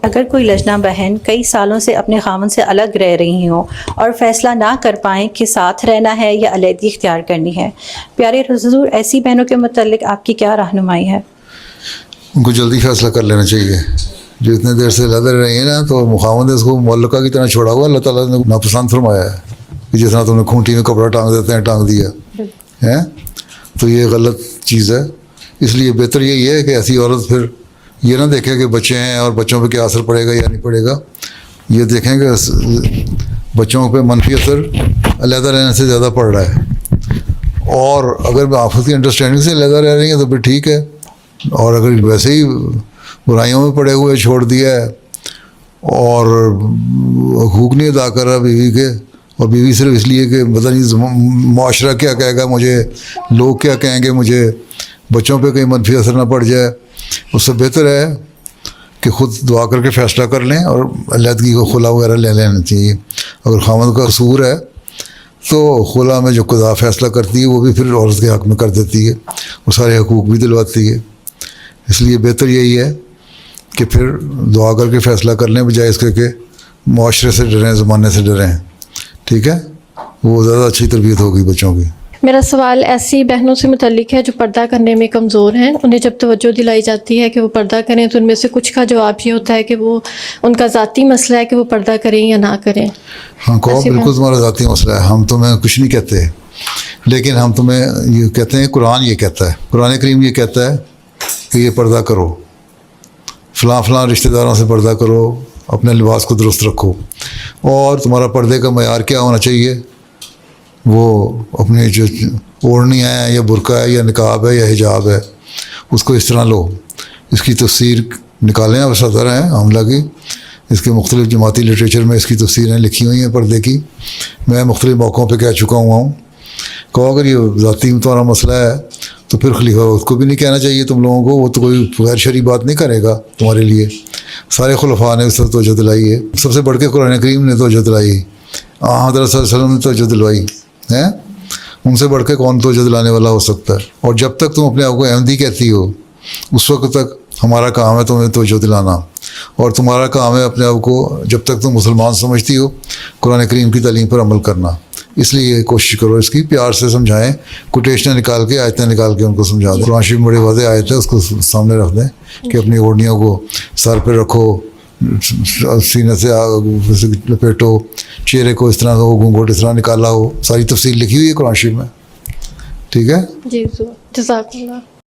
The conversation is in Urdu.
اگر کوئی لجنہ بہن کئی سالوں سے اپنے خاوند سے الگ رہ رہی ہوں اور فیصلہ نہ کر پائیں کہ ساتھ رہنا ہے یا علیحدگی اختیار کرنی ہے، پیارے حضور ایسی بہنوں کے متعلق آپ کی کیا رہنمائی ہے؟ ان کو جلدی فیصلہ کر لینا چاہیے. جو اتنے دیر سے علیحدہ رہ رہی ہیں نا، تو خاوند اس کو معلقہ کی طرح چھوڑا ہوا. اللہ تعالیٰ نے ناپسند فرمایا ہے کہ جس طرح تم نے کھونٹی میں کپڑا ٹانگ دیتے ہیں ٹانگ دیا ہے. تو یہ غلط چیز ہے. اس لیے بہتر یہی ہے کہ ایسی عورت پھر یہ نہ دیکھے کہ بچے ہیں اور بچوں پہ کیا اثر پڑے گا یا نہیں پڑے گا. یہ دیکھیں کہ بچوں پہ منفی اثر علیحدہ رہنے سے زیادہ پڑ رہا ہے. اور اگر آپس کی انڈرسٹینڈنگ سے علیحدہ رہ رہی ہیں تو پھر ٹھیک ہے. اور اگر ویسے ہی برائیوں میں پڑے ہوئے چھوڑ دیا ہے اور حقوق نہیں ادا کر رہا بیوی کے، اور بیوی صرف اس لیے کہ پتہ نہیں معاشرہ کیا کہے گا مجھے، لوگ کیا کہیں گے مجھے، بچوں پہ کہیں منفی اثر نہ پڑ جائے، اس سے بہتر ہے کہ خود دعا کر کے فیصلہ کر لیں اور علیحدگی کو خلا وغیرہ لے لینا چاہیے. اگر خاوند کا قصور ہے تو خلا میں جو قضا فیصلہ کرتی ہے وہ بھی پھر عورت کے حق میں کر دیتی ہے، وہ سارے حقوق بھی دلواتی ہے. اس لیے بہتر یہی ہے کہ پھر دعا کر کے فیصلہ کر لیں، بجائے اس کے کہ معاشرے سے ڈریں، زمانے سے ڈریں. ٹھیک ہے، وہ زیادہ اچھی تربیت ہوگی بچوں کی. میرا سوال ایسی بہنوں سے متعلق ہے جو پردہ کرنے میں کمزور ہیں. انہیں جب توجہ دلائی جاتی ہے کہ وہ پردہ کریں تو ان میں سے کچھ کا جواب یہ ہوتا ہے کہ وہ ان کا ذاتی مسئلہ ہے کہ وہ پردہ کریں یا نہ کریں. ہاں کہو، بالکل تمہارا ذاتی مسئلہ ہے، ہم تمہیں کچھ نہیں کہتے، لیکن ہم تمہیں یہ کہتے ہیں، قرآن یہ کہتا ہے، قرآن کریم یہ کہتا ہے کہ یہ پردہ کرو، فلاں فلاں رشتہ داروں سے پردہ کرو، اپنے لباس کو درست رکھو. اور تمہارا پردے کا معیار کیا ہونا چاہیے؟ وہ اپنی جو اوڑھنی ہے یا برقع ہے یا نقاب ہے یا حجاب ہے، اس کو اس طرح لو. اس کی تفسیر نکالیں، اب صدر ہیں حاملہ کی، اس کے مختلف جماعتی لٹریچر میں اس کی تفسیریں لکھی ہوئی ہیں پردے کی. میں مختلف موقعوں پہ کہہ چکا ہوا ہوں. کہو اگر یہ ذاتی تمہارا مسئلہ ہے تو پھر خلیفہ وقت کو بھی نہیں کہنا چاہیے تم لوگوں کو، وہ تو کوئی غیر شرعی بات نہیں کرے گا تمہارے لیے. سارے خلفاء نے اس پر توجہ دلائی ہے، سب سے بڑھ کے قرآن کریم نے توجہ دلائی، حضرت صلی اللہ علیہ وسلم نے توجہ دلوائی ہے. ان سے بڑھ کے کون توجہ دلانے والا ہو سکتا ہے؟ اور جب تک تم اپنے آپ کو احمدی کہتی ہو اس وقت تک ہمارا کام ہے تمہیں توجہ دلانا، اور تمہارا کام ہے اپنے آپ کو جب تک تم مسلمان سمجھتی ہو قرآن کریم کی تعلیم پر عمل کرنا. اس لیے کوشش کرو اس کی پیار سے سمجھائیں، کوٹیشنیں نکال کے، آیتیں نکال کے ان کو سمجھا دیں. قرآن شریف بڑے واضح آیت ہے، اس کو سامنے رکھ دیں کہ اپنی اوڑھنیوں کو سر پہ رکھو، سینے سے لپیٹو، چہرے کو اس طرح ہو، گھونگھٹ اس طرح نکالا ہو. ساری تفصیل لکھی ہوئی ہے قرآن شریف میں. ٹھیک ہے جی جزاک اللہ.